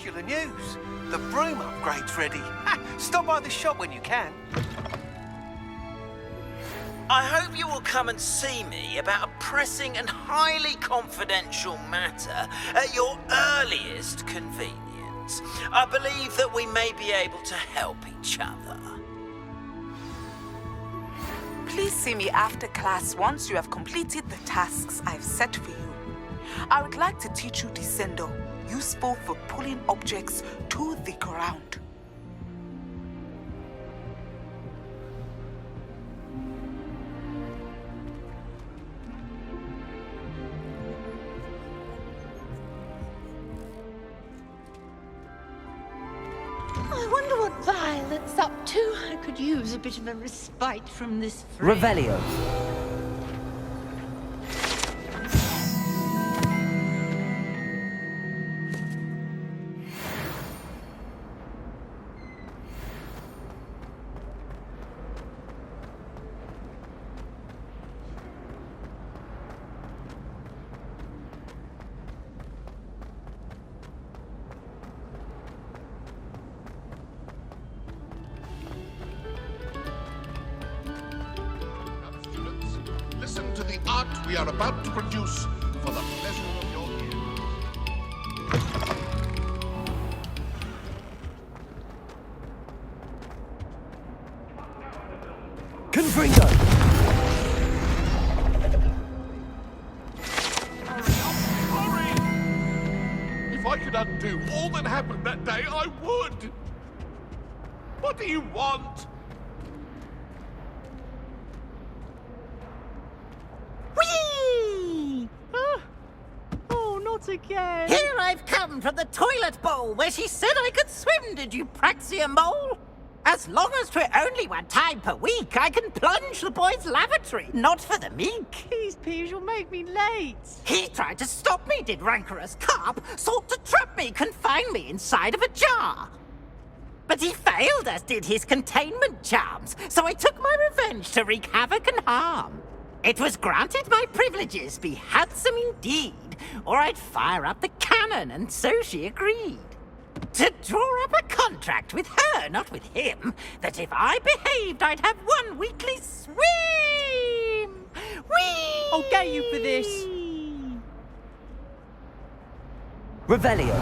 spectacular news. The broom upgrade's ready. Stop by the shop when you can. I hope you will come and see me about a pressing and highly confidential matter at your earliest convenience. I believe that we may be able to help each other. Please see me after class once you have completed the tasks I've set for you. I would like to teach you Descendo, useful for pulling objects to the ground. I wonder what Violet's up to. I could use a bit of a respite from this Revelio. Listen to the art we are about to produce for the pleasure of your ears. Confringo! Hurry! If I could undo all that happened that day, I would! What do you want? Whee! Oh, not again. Here I've come from the toilet bowl where she said I could swim, did you praxia mole? As long as 'twere only one time per week, I can plunge the boy's lavatory, not for the meek. These peas will make me late. He tried to stop me, did rancorous carp, sought to trap me, confine me inside of a jar. But he failed, as did his containment charms, so I took my revenge to wreak havoc and harm. It was granted my privileges be handsome indeed, or I'd fire up the cannon, and so she agreed. To draw up a contract with her, not with him, that if I behaved, I'd have one weekly swim! Whee! I'll get you for this. Revelio.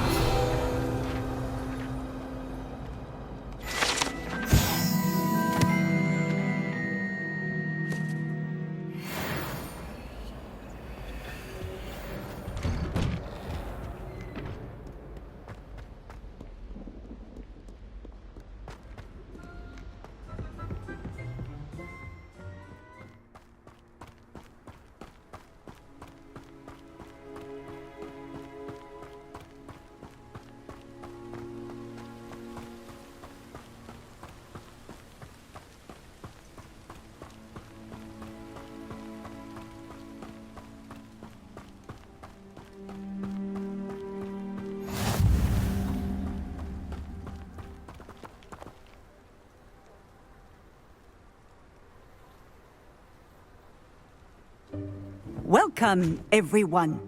Welcome, everyone.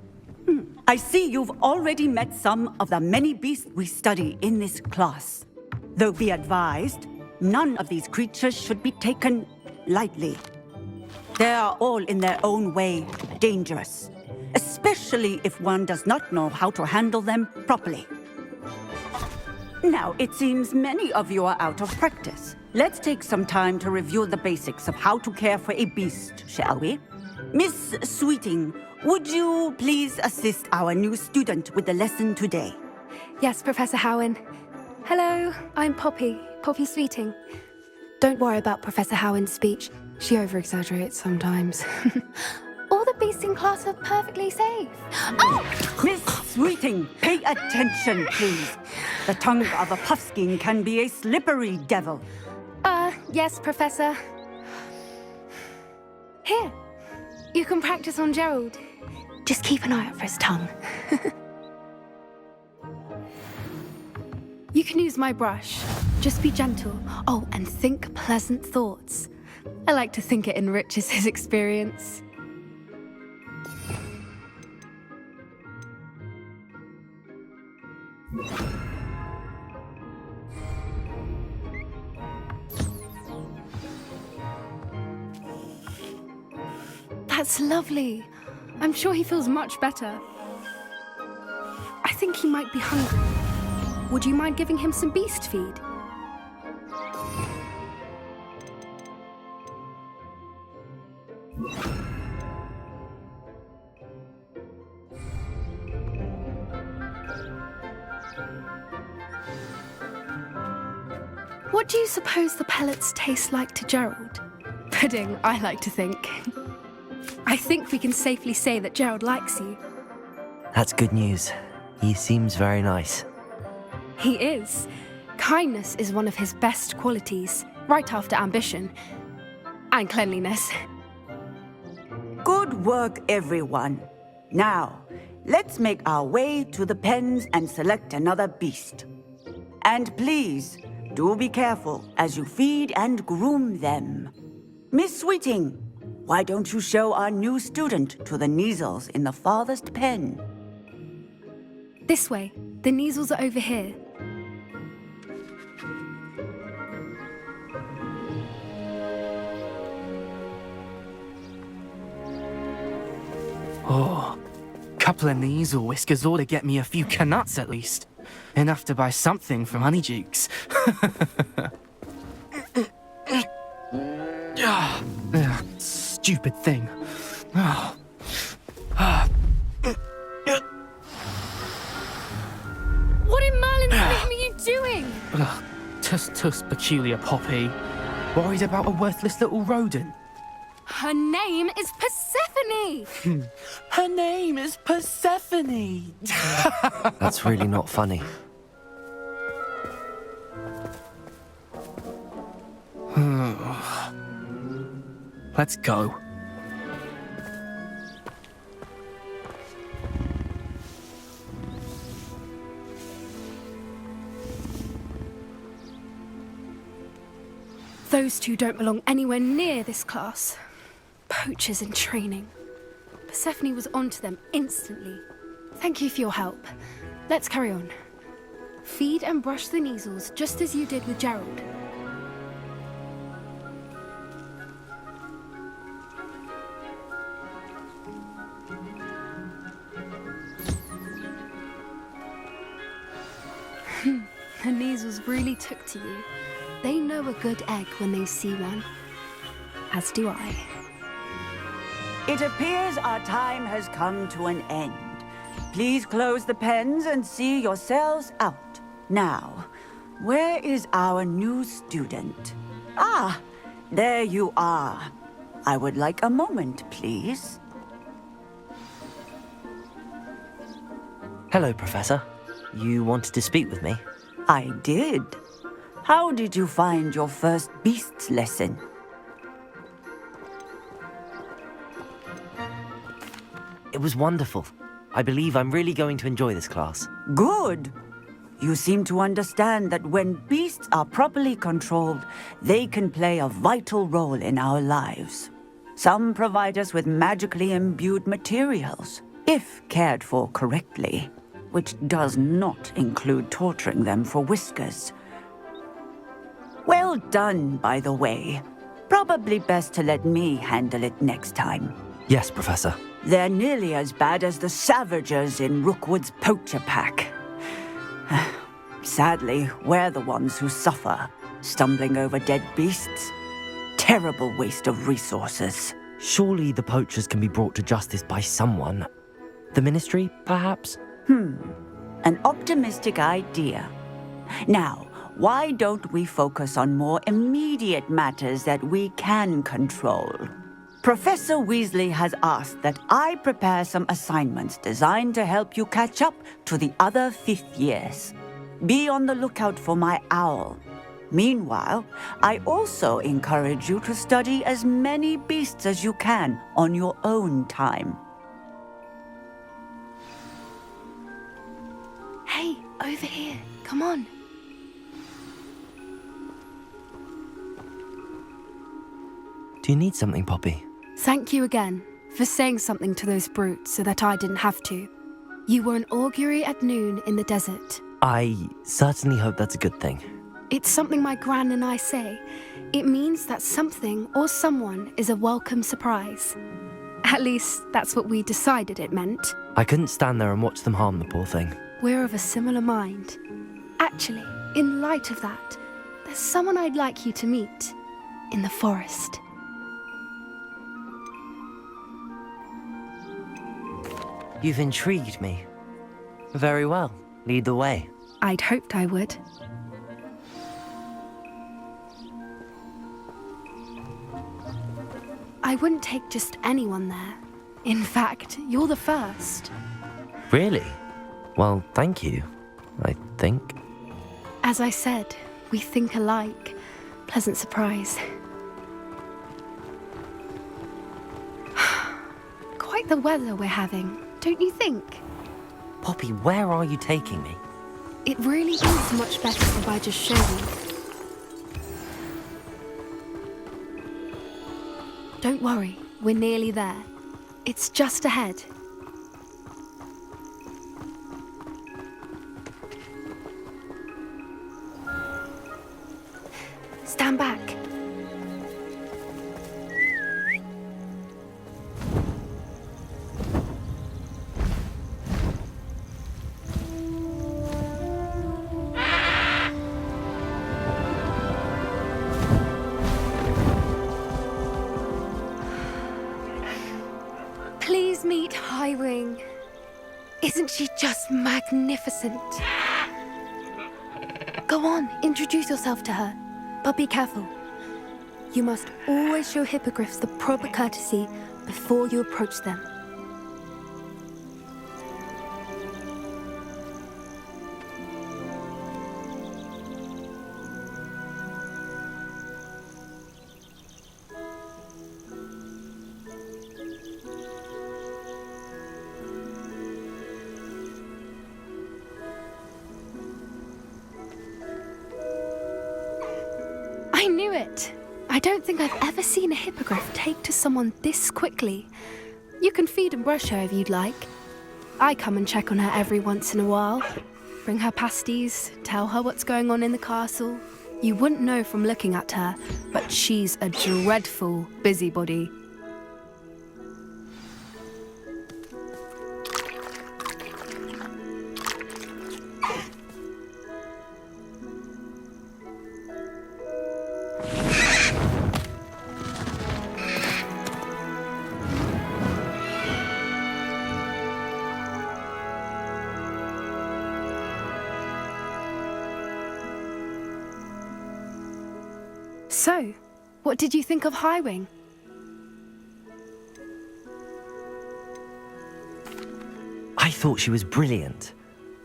I see you've already met some of the many beasts we study in this class. Though be advised, none of these creatures should be taken lightly. They are all in their own way dangerous, especially if one does not know how to handle them properly. Now, it seems many of you are out of practice. Let's take some time to review the basics of how to care for a beast, shall we? Miss Sweeting, would you please assist our new student with the lesson today? Yes, Professor Howen. Hello, I'm Poppy Sweeting. Don't worry about Professor Howen's speech. She over-exaggerates sometimes. All the beasts in class are perfectly safe. Oh! Miss Sweeting, pay attention, please. The tongue of a puffskein can be a slippery devil. Yes, Professor. Here, you can practice on Gerald. Just keep an eye out for his tongue. You can use my brush. Just be gentle. Oh, and think pleasant thoughts. I like to think it enriches his experience. That's lovely. I'm sure he feels much better. I think he might be hungry. Would you mind giving him some beast feed? What do you suppose the pellets taste like to Gerald? Pudding, I like to think. I think we can safely say that Gerald likes you. That's good news. He seems very nice. He is. Kindness is one of his best qualities, right after ambition. And cleanliness. Good work, everyone. Now, let's make our way to the pens and select another beast. And please, do be careful as you feed and groom them. Miss Sweeting, why don't you show our new student to the Neasels in the farthest pen? This way. The Neasels are over here. Oh, couple of Neasel whiskers ought to get me a few canuts at least. Enough to buy something from Honeydukes. Stupid thing. Oh. What in Merlin's name are you doing? Tuss, peculiar Poppy. Worried about a worthless little rodent. Her name is Persephone! Her name is Persephone! That's really not funny. Let's go. Those two don't belong anywhere near this class. Poachers in training. Persephone was onto them instantly. Thank you for your help. Let's carry on. Feed and brush the Neasels just as you did with Gerald. The Neasels really took to you. They know a good egg when they see one. As do I. It appears our time has come to an end. Please close the pens and see yourselves out. Now, where is our new student? Ah, there you are. I would like a moment, please. Hello, Professor. You wanted to speak with me? I did. How did you find your first beasts lesson? It was wonderful. I believe I'm really going to enjoy this class. Good. You seem to understand that when beasts are properly controlled, they can play a vital role in our lives. Some provide us with magically imbued materials, if cared for correctly, which does not include torturing them for whiskers. Well done, by the way. Probably best to let me handle it next time. Yes, Professor. They're nearly as bad as the Savagers in Rookwood's poacher pack. Sadly, we're the ones who suffer, stumbling over dead beasts. Terrible waste of resources. Surely the poachers can be brought to justice by someone. The Ministry, perhaps? An optimistic idea. Now, why don't we focus on more immediate matters that we can control? Professor Weasley has asked that I prepare some assignments designed to help you catch up to the other 5th years. Be on the lookout for my owl. Meanwhile, I also encourage you to study as many beasts as you can on your own time. Hey, over here. Come on. Do you need something, Poppy? Thank you again for saying something to those brutes so that I didn't have to. You were an augury at noon in the desert. I certainly hope that's a good thing. It's something my gran and I say. It means that something or someone is a welcome surprise. At least, that's what we decided it meant. I couldn't stand there and watch them harm the poor thing. We're of a similar mind. Actually, in light of that, there's someone I'd like you to meet in the forest. You've intrigued me. Very well. Lead the way. I'd hoped I would. I wouldn't take just anyone there. In fact, you're the first. Really? Well, thank you, I think. As I said, we think alike. Pleasant surprise. Quite the weather we're having, don't you think? Poppy, where are you taking me? It really is much better if I just show you. Don't worry, we're nearly there. It's just ahead. Stand back. Please meet Highwing. Isn't she just magnificent? Go on, introduce yourself to her. But be careful. You must always show hippogriffs the proper courtesy before you approach them. I knew it! I don't think I've ever seen a hippogriff take to someone this quickly. You can feed and brush her if you'd like. I come and check on her every once in a while. Bring her pasties, tell her what's going on in the castle. You wouldn't know from looking at her, but she's a dreadful busybody. So, what did you think of Highwing? I thought she was brilliant.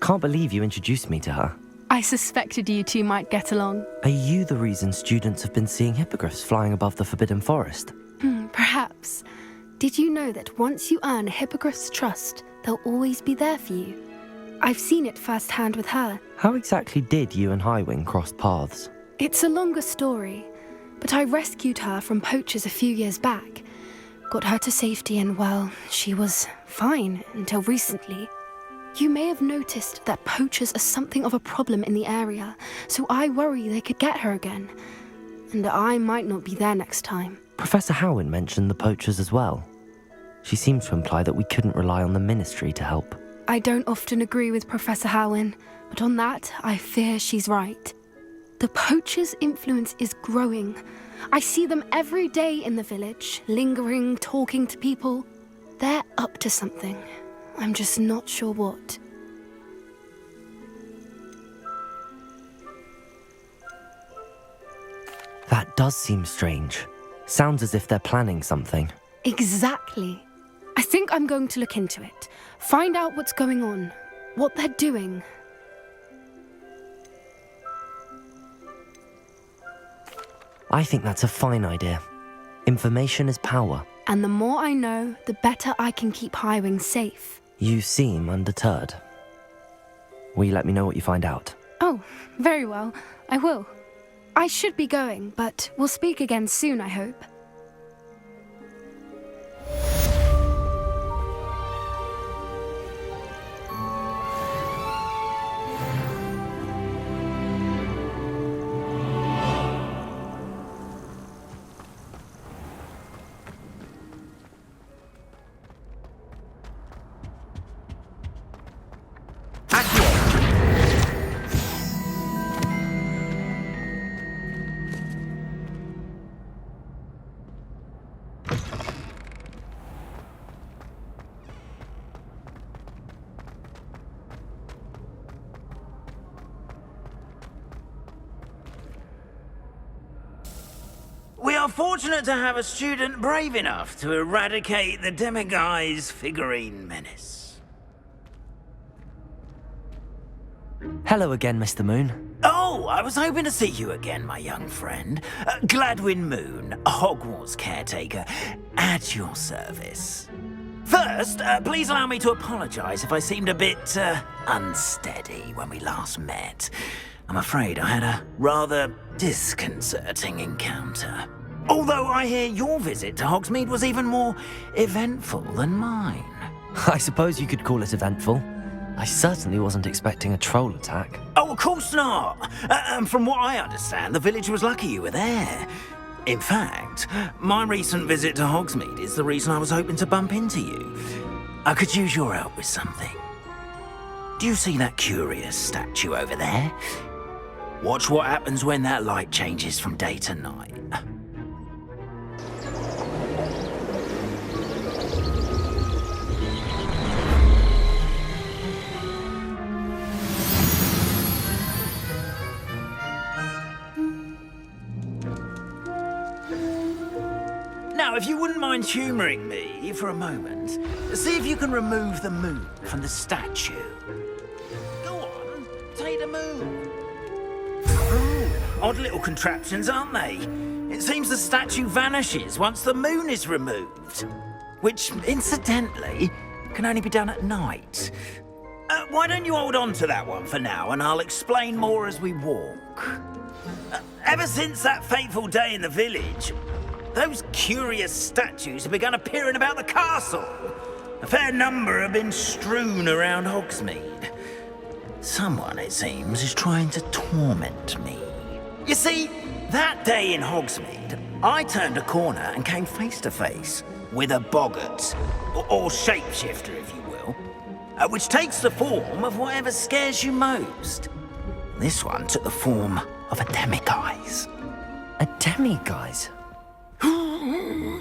Can't believe you introduced me to her. I suspected you two might get along. Are you the reason students have been seeing hippogriffs flying above the Forbidden Forest? Perhaps. Did you know that once you earn a hippogriff's trust, they'll always be there for you? I've seen it firsthand with her. How exactly did you and Highwing cross paths? It's a longer story, but I rescued her from poachers a few years back. Got her to safety and, well, she was fine until recently. You may have noticed that poachers are something of a problem in the area, so I worry they could get her again. And I might not be there next time. Professor Howin mentioned the poachers as well. She seemed to imply that we couldn't rely on the Ministry to help. I don't often agree with Professor Howin, but on that, I fear she's right. The poachers' influence is growing. I see them every day in the village, lingering, talking to people. They're up to something. I'm just not sure what. That does seem strange. Sounds as if they're planning something. Exactly. I think I'm going to look into it. Find out what's going on, what they're doing. I think that's a fine idea. Information is power. And the more I know, the better I can keep Highwing safe. You seem undeterred. Will you let me know what you find out? Oh, very well. I will. I should be going, but we'll speak again soon, I hope. are fortunate to have a student brave enough to eradicate the Demiguise figurine menace. Hello again, Mr. Moon. Oh, I was hoping to see you again, my young friend. Gladwin Moon, Hogwarts caretaker, at your service. First, please allow me to apologize if I seemed a bit, unsteady when we last met. I'm afraid I had a rather disconcerting encounter. Although I hear your visit to Hogsmeade was even more eventful than mine. I suppose you could call it eventful. I certainly wasn't expecting a troll attack. Oh, of course not. And from what I understand, the village was lucky you were there. In fact, my recent visit to Hogsmeade is the reason I was hoping to bump into you. I could use your help with something. Do you see that curious statue over there? Watch what happens when that light changes from day to night. Now, if you wouldn't mind humouring me for a moment, see if you can remove the moon from the statue. Go on, take the moon. Ooh, odd little contraptions, aren't they? It seems the statue vanishes once the moon is removed. Which, incidentally, can only be done at night. Why don't you hold on to that one for now, and I'll explain more as we walk. Ever since that fateful day in the village, those curious statues have begun appearing about the castle. A fair number have been strewn around Hogsmeade. Someone, it seems, is trying to torment me. You see, that day in Hogsmeade, I turned a corner and came face to face with a boggart, or shapeshifter, if you will, which takes the form of whatever scares you most. This one took the form of a demiguise. A demiguise?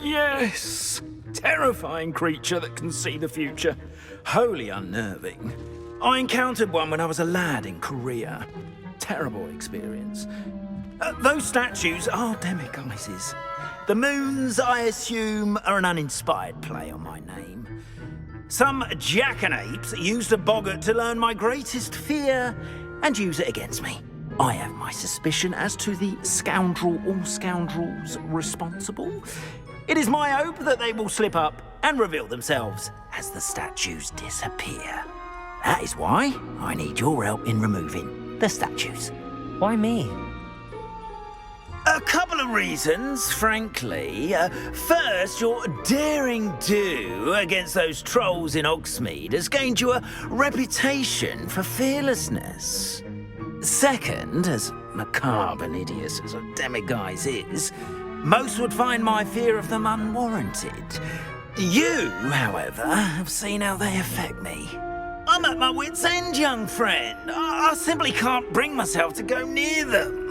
Yes! Terrifying creature that can see the future. Wholly unnerving. I encountered one when I was a lad in Korea. Terrible experience. Those statues are demiguises. The moons, I assume, are an uninspired play on my name. Some jackanapes used a boggart to learn my greatest fear and use it against me. I have my suspicion as to the scoundrel or scoundrels responsible. It is my hope that they will slip up and reveal themselves as the statues disappear. That is why I need your help in removing the statues. Why me? A couple of reasons, frankly. First, your daring do against those trolls in Hogsmeade has gained you a reputation for fearlessness. Second, as macabre and hideous as a demiguise is, most would find my fear of them unwarranted. You, however, have seen how they affect me. I'm at my wit's end, young friend. I simply can't bring myself to go near them.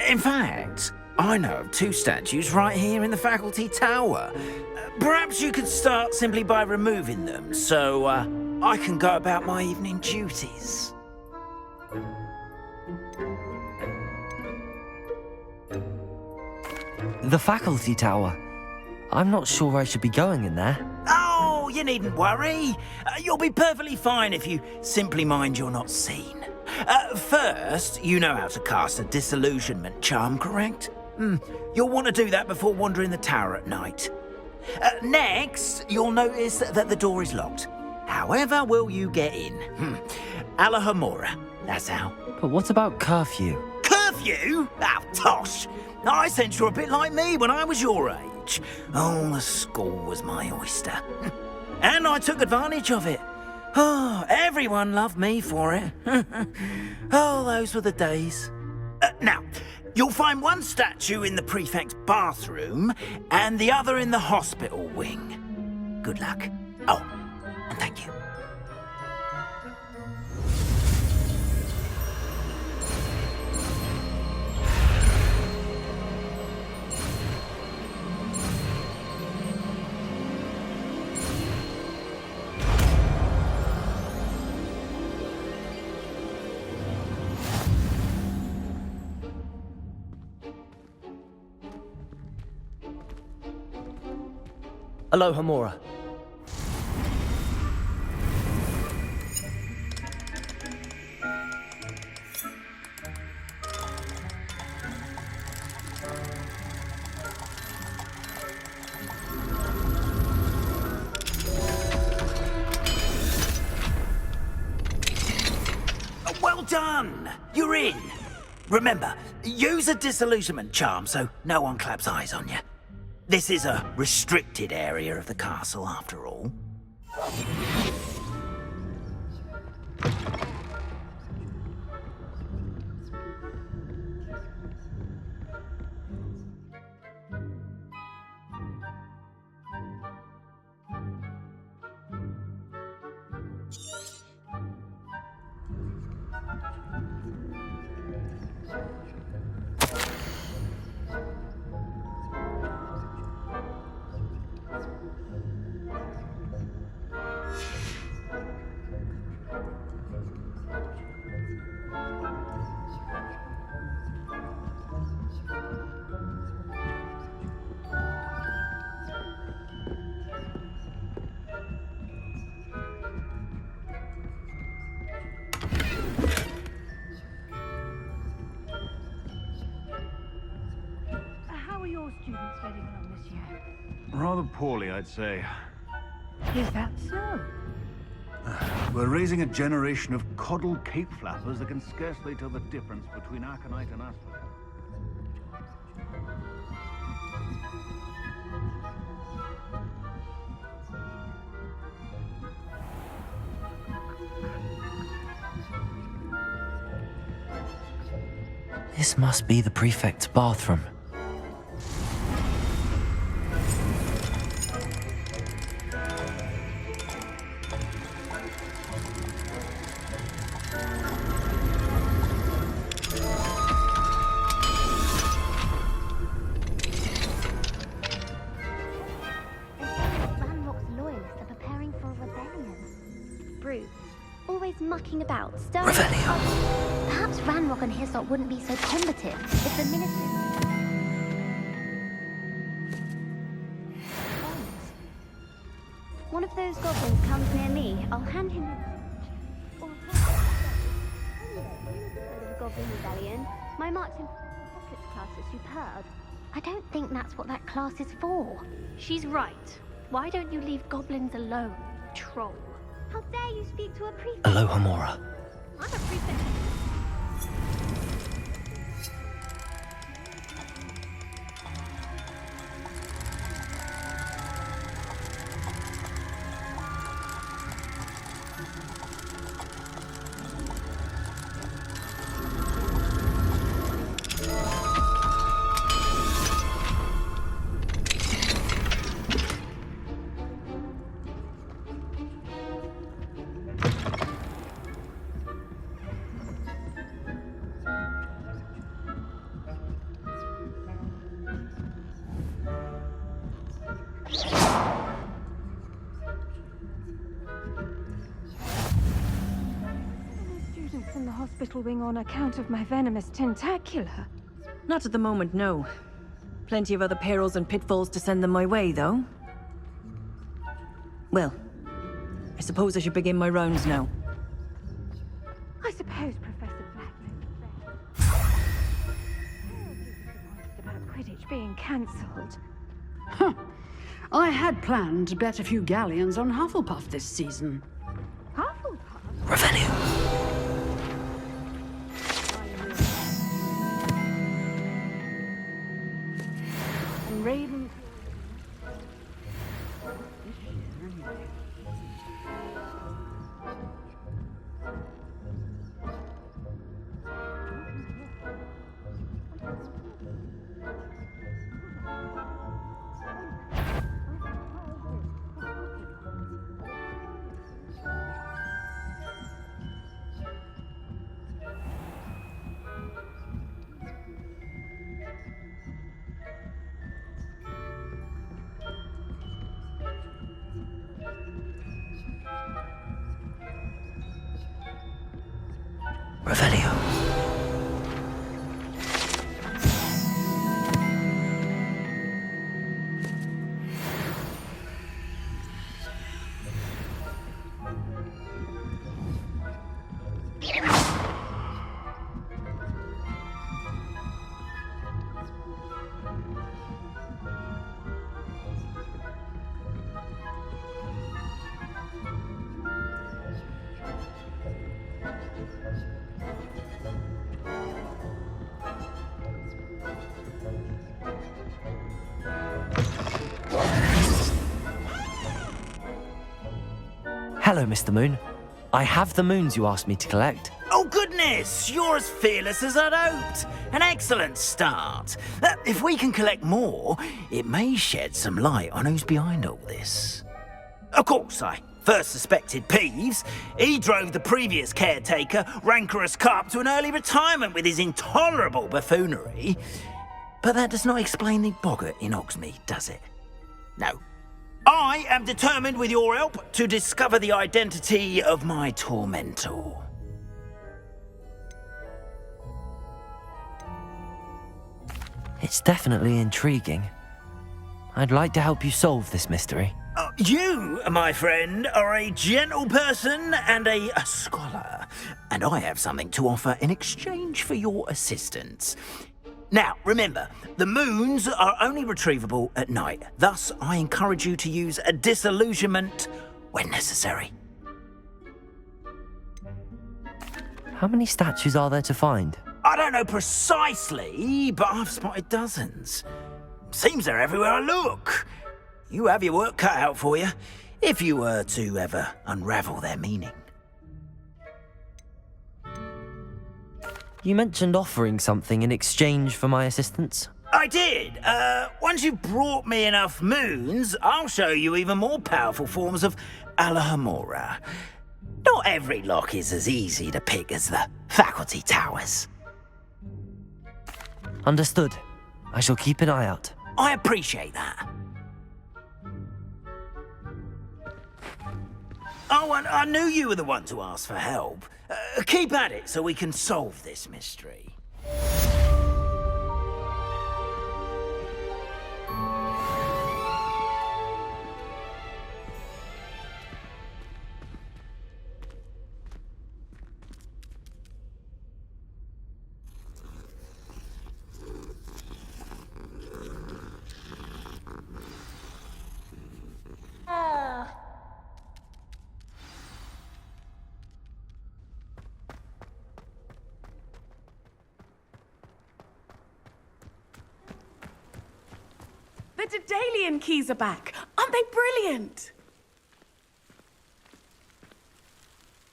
In fact, I know of two statues right here in the faculty tower. Perhaps you could start simply by removing them, so I can go about my evening duties. The faculty tower. I'm not sure I should be going in there. Oh, you needn't worry. You'll be perfectly fine if you simply mind you're not seen. First, you know how to cast a disillusionment charm, correct? You'll want to do that before wandering the tower at night. Next, you'll notice that the door is locked. However will you get in? Alohomora, that's how. But what about curfew? Curfew? Oh, tosh. I sense you're a bit like me when I was your age. Oh, the school was my oyster. And I took advantage of it. Oh, everyone loved me for it. Oh, those were the days. Now, you'll find one statue in the prefect's bathroom and the other in the hospital wing. Good luck. Oh, and thank you. Alohomora. Well done! You're in! Remember, use a disillusionment charm so no one claps eyes on you. This is a restricted area of the castle, after all. How are your students getting along this year? Rather poorly, I'd say. Is that so? We're raising a generation of coddled cape flappers that can scarcely tell the difference between aconite and asphalt. This must be the prefect's bathroom. Ranrock's loyalists are preparing for a rebellion. Brute, always mucking about, stirring. Revelio. Perhaps Ranrock and his lot wouldn't be so combative if the minister. One of those goblins comes near me, I'll hand him a the Goblin Rebellion. My march in pockets class is superb. I don't think that's what that class is for. She's right. Why don't you leave goblins alone, troll? How dare you speak to a prefect? Alohomora. I'm a prefect. In the hospital wing on account of my venomous tentacular. Not at the moment, no. Plenty of other perils and pitfalls to send them my way, though. Well, I suppose I should begin my rounds now. I suppose Professor Black knows best. About Quidditch being cancelled. Huh. I had planned to bet a few galleons on Hufflepuff this season. Hufflepuff? Revelio. Raven. Revelio. Hello, Mr. Moon. I have the moons you asked me to collect. Oh, goodness! You're as fearless as I'd hoped. An excellent start. If we can collect more, it may shed some light on who's behind all this. Of course, I first suspected Peeves. He drove the previous caretaker, rancorous Carp, to an early retirement with his intolerable buffoonery. But that does not explain the boggart in Hogsmeade, does it? No. I am determined, with your help, to discover the identity of my tormentor. It's definitely intriguing. I'd like to help you solve this mystery. You, my friend, are a gentle person and a scholar, and I have something to offer in exchange for your assistance. Now, remember, the moons are only retrievable at night. Thus, I encourage you to use a disillusionment when necessary. How many statues are there to find? I don't know precisely, but I've spotted dozens. Seems they're everywhere I look. You have your work cut out for you, if you were to ever unravel their meaning. You mentioned offering something in exchange for my assistance. I did. Once you've brought me enough moons, I'll show you even more powerful forms of Alohomora. Not every lock is as easy to pick as the faculty towers. Understood. I shall keep an eye out. I appreciate that. Oh, and I knew you were the one to ask for help. Keep at it so we can solve this mystery. The Daedalian Keys are back. Aren't they brilliant?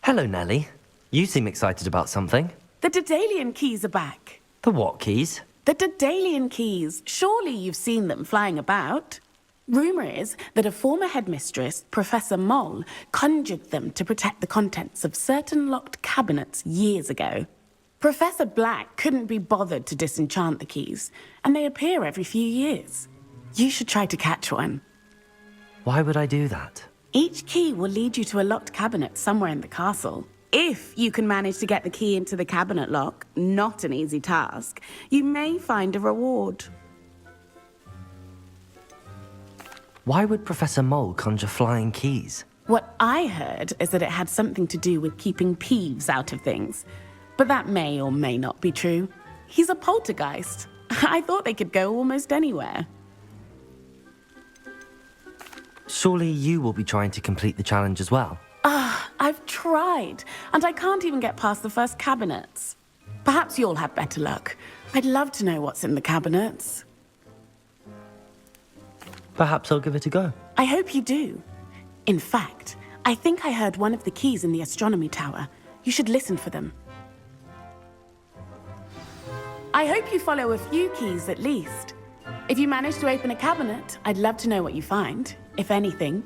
Hello, Nellie. You seem excited about something. The Daedalian Keys are back. The what keys? The Daedalian Keys. Surely you've seen them flying about. Rumour is that a former headmistress, Professor Moll, conjured them to protect the contents of certain locked cabinets years ago. Professor Black couldn't be bothered to disenchant the keys, and they appear every few years. You should try to catch one. Why would I do that? Each key will lead you to a locked cabinet somewhere in the castle. If you can manage to get the key into the cabinet lock, not an easy task, you may find a reward. Why would Professor Moll conjure flying keys? What I heard is that it had something to do with keeping Peeves out of things. But that may or may not be true. He's a poltergeist. I thought they could go almost anywhere. Surely you will be trying to complete the challenge as well. I've tried, and I can't even get past the first cabinets. Perhaps you'll have better luck. I'd love to know what's in the cabinets. Perhaps I'll give it a go. I hope you do. In fact, I think I heard one of the keys in the astronomy tower. You should listen for them. I hope you follow a few keys at least. If you manage to open a cabinet, I'd love to know what you find, if anything.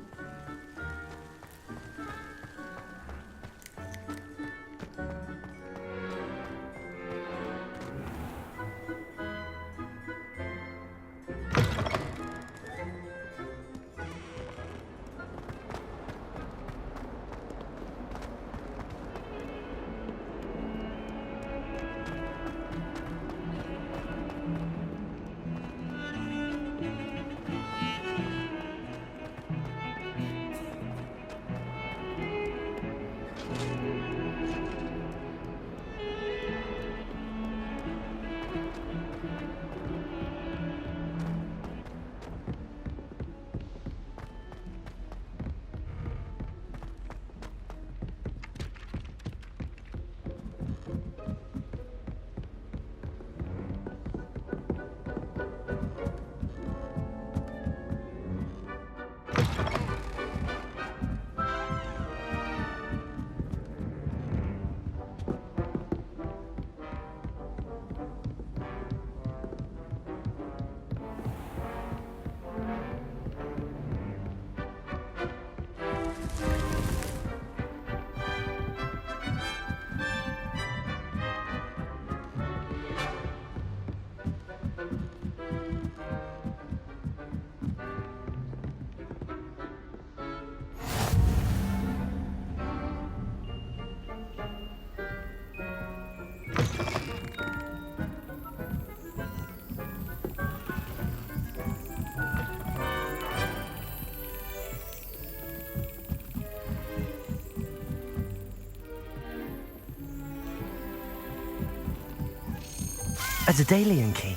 A Daedalian Key.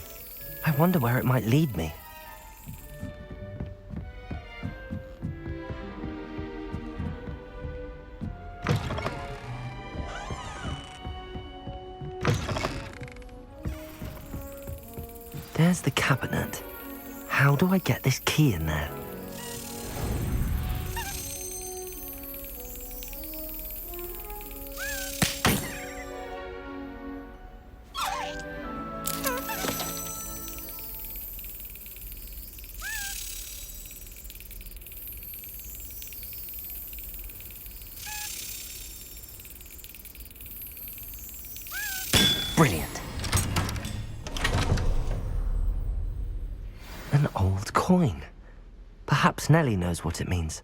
I wonder where it might lead me. There's the cabinet. How do I get this key in there? Brilliant. An old coin. Perhaps Nellie knows what it means.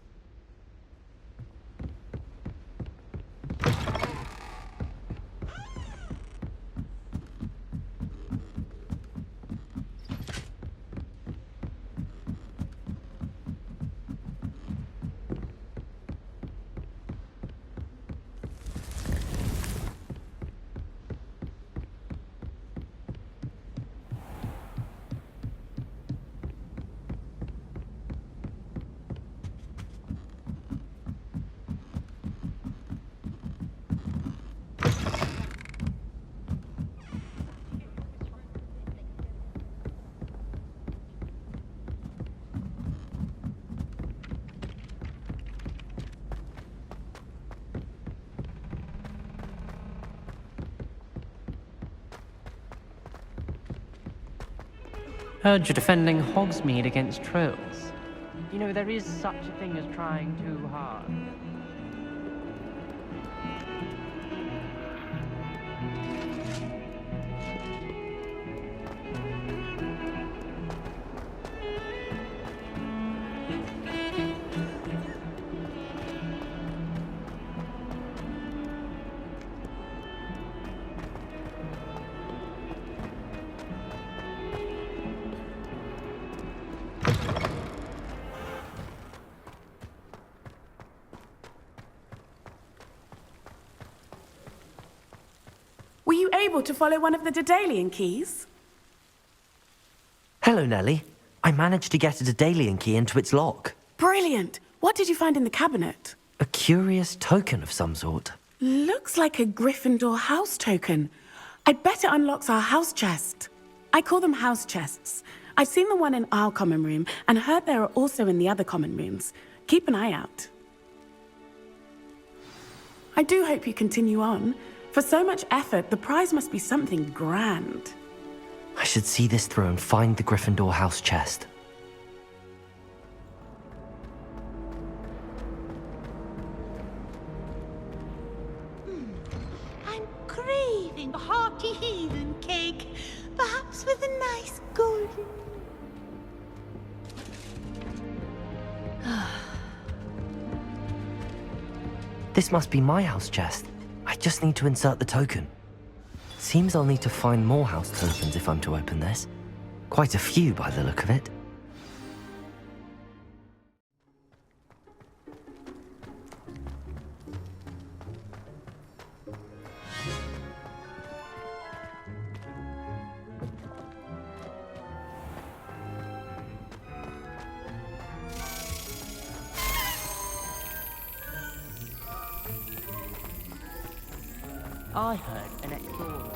Heard you're defending Hogsmeade against trolls. You know, there is such a thing as trying too hard. Were you able to follow one of the Daedalian keys? Hello, Nellie. I managed to get a Daedalian Key into its lock. Brilliant! What did you find in the cabinet? A curious token of some sort. Looks like a Gryffindor house token. I bet it unlocks our house chest. I call them house chests. I've seen the one in our common room and heard there are also in the other common rooms. Keep an eye out. I do hope you continue on. For so much effort, the prize must be something grand. I should see this through and find the Gryffindor house chest. I'm craving a hearty heathen cake, perhaps with a nice golden... This must be my house chest. I just need to insert the token. Seems I'll need to find more house tokens if I'm to open this. Quite a few by the look of it. I heard an explorer.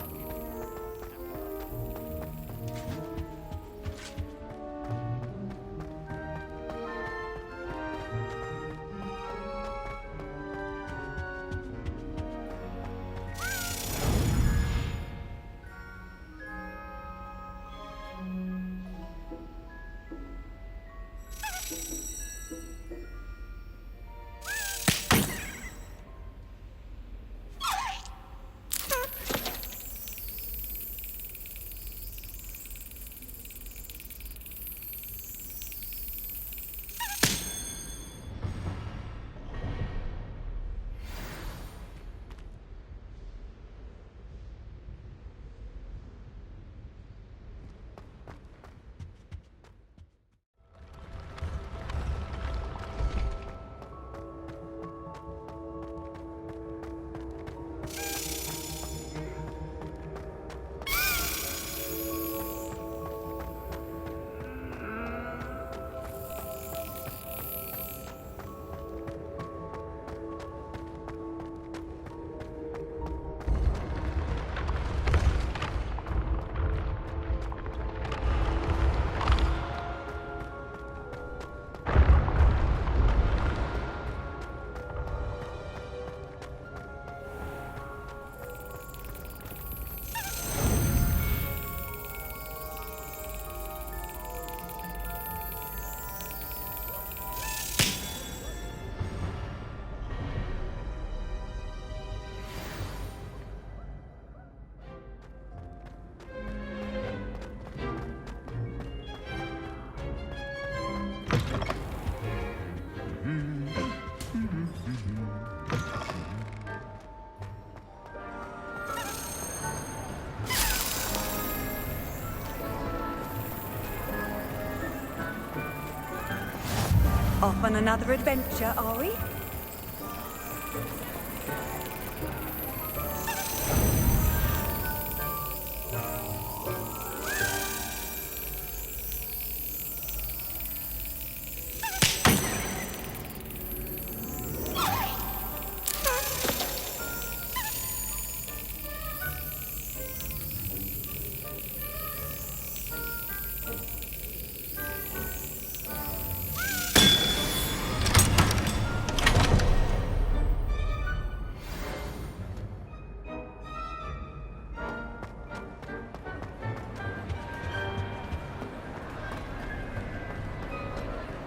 Off on another adventure, are we?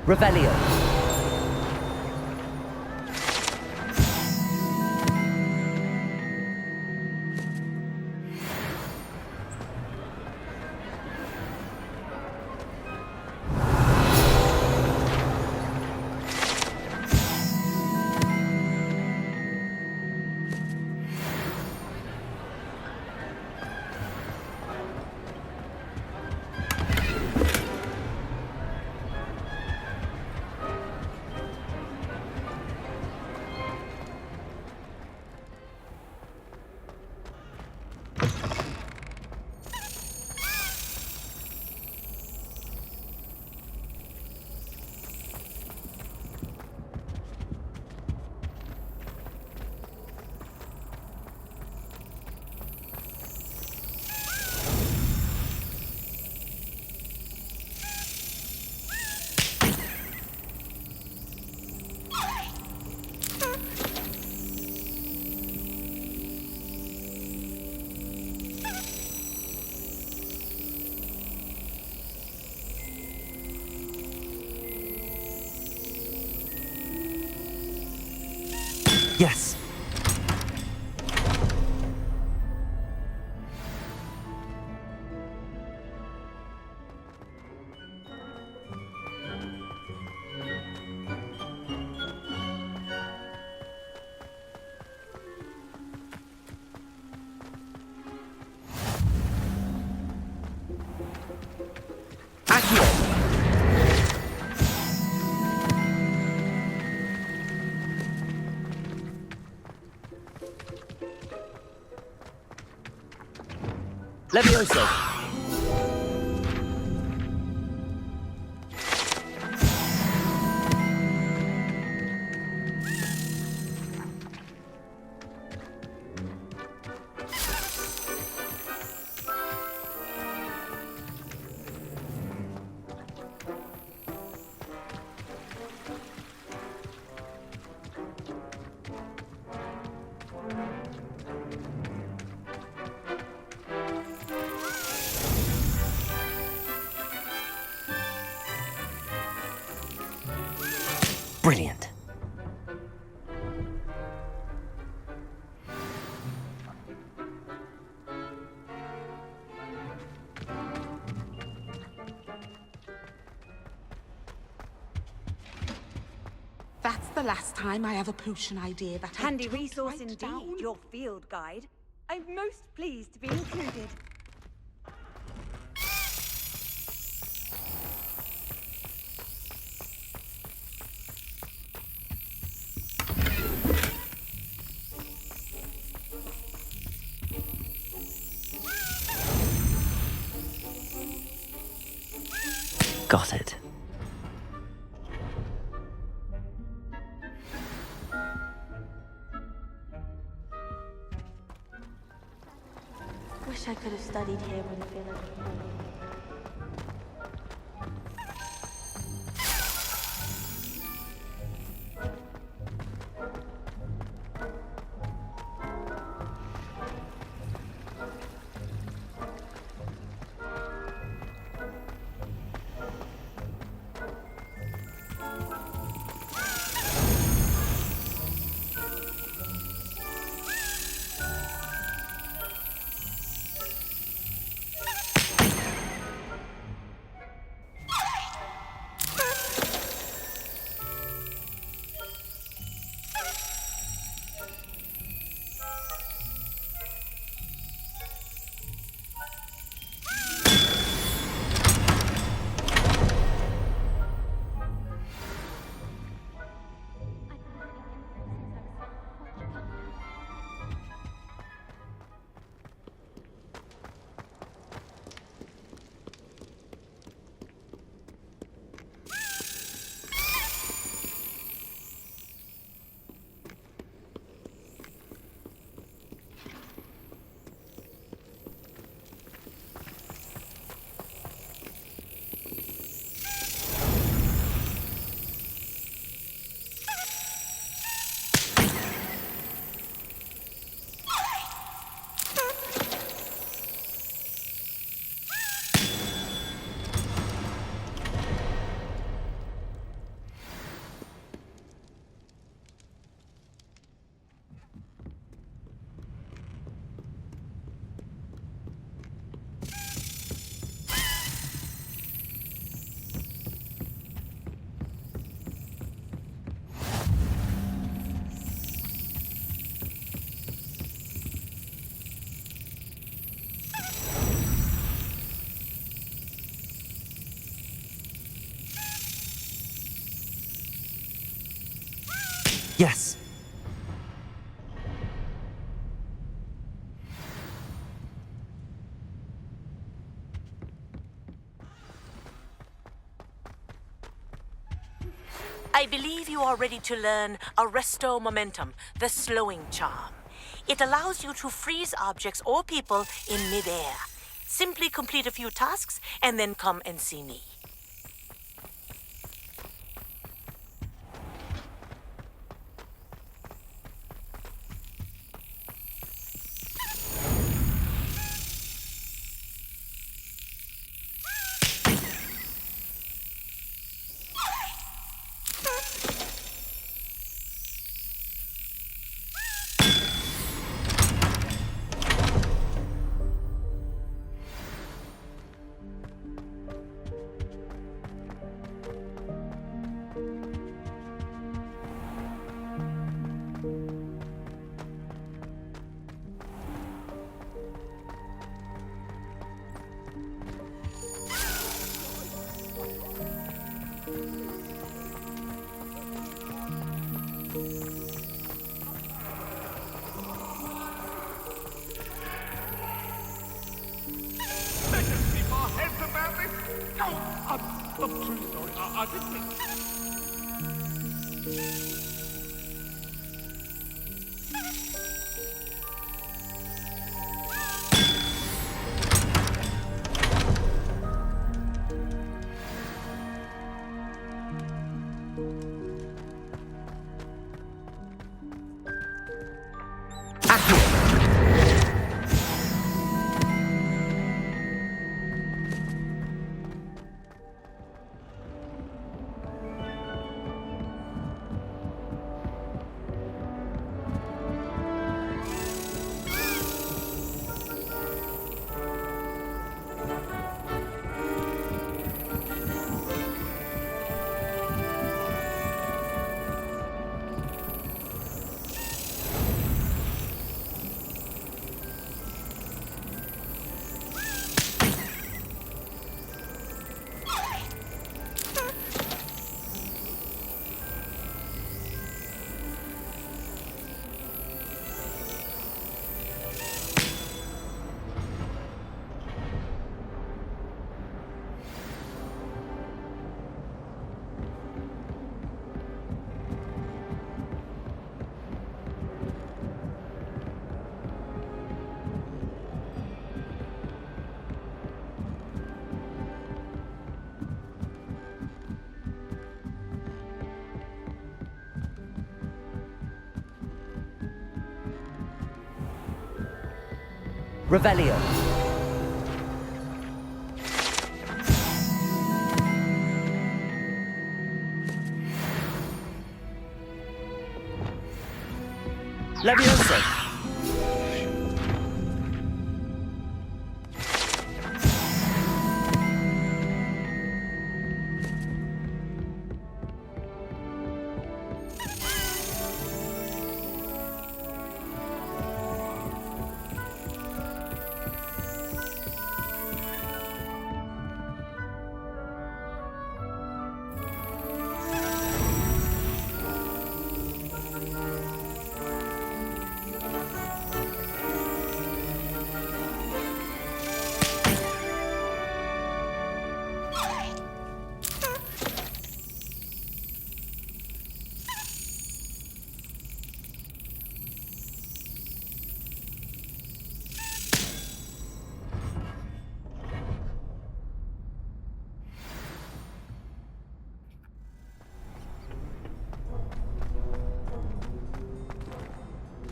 Revelio. Yes. Levioso. Brilliant. That's the last time I have a potion idea that Handy resource indeed, your field guide. I'm most pleased to be included. Got it. Wish I could have studied here in the village. Yes. I believe you are ready to learn Arresto Momentum, the slowing charm. It allows you to freeze objects or people in midair. Simply complete a few tasks and then come and see me. I'm truly sorry. I didn't think... Revelio. Leviosa.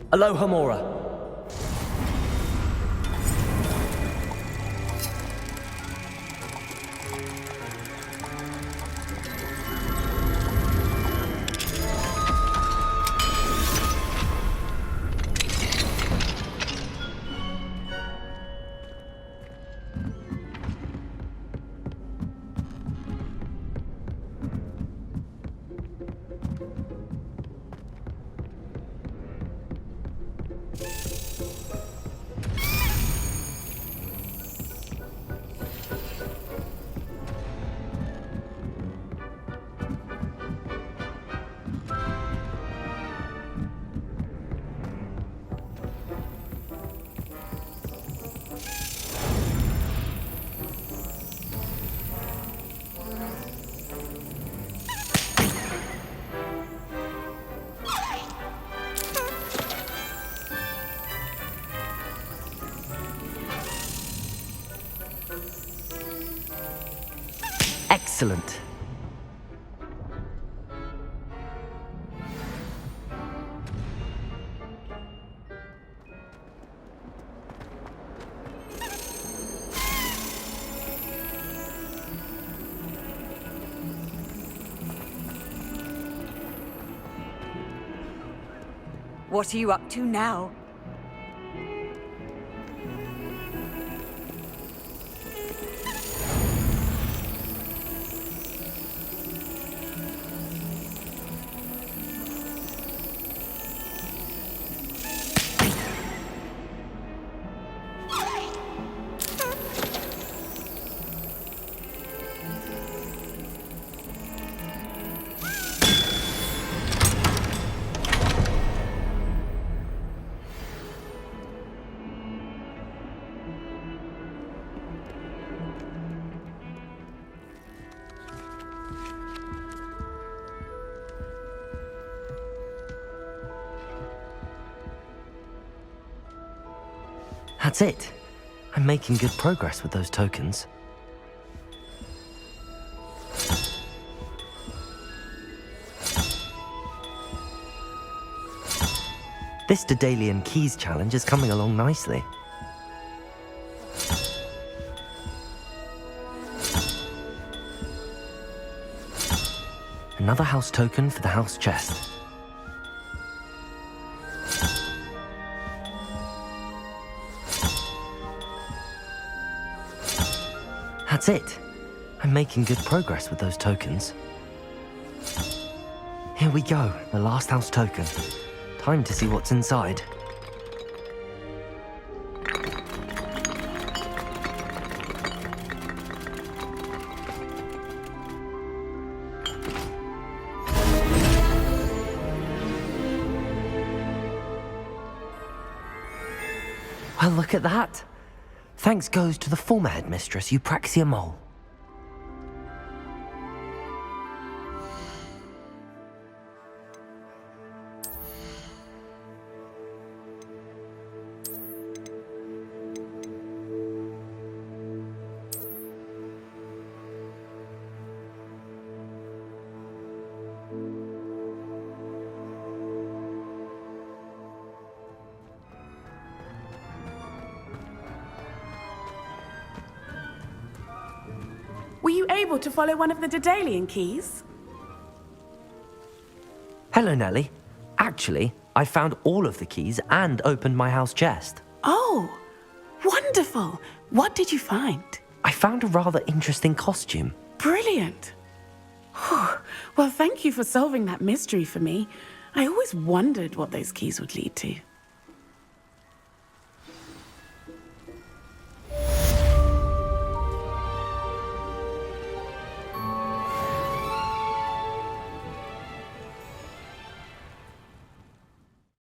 Alohomora. Excellent. What are you up to now? That's it. I'm making good progress with those tokens. This Daedalian Keys challenge is coming along nicely. Another house token for the house chest. That's it. I'm making good progress with those tokens. Here we go, the last house token. Time to see what's inside. Well, look at that. Thanks goes to the former headmistress, Eupraxia Mole. Were you able to follow one of the Daedalian Keys? Hello, Nellie. Actually, I found all of the keys and opened my house chest. Oh, wonderful. What did you find? I found a rather interesting costume. Brilliant. Well, thank you for solving that mystery for me. I always wondered what those keys would lead to.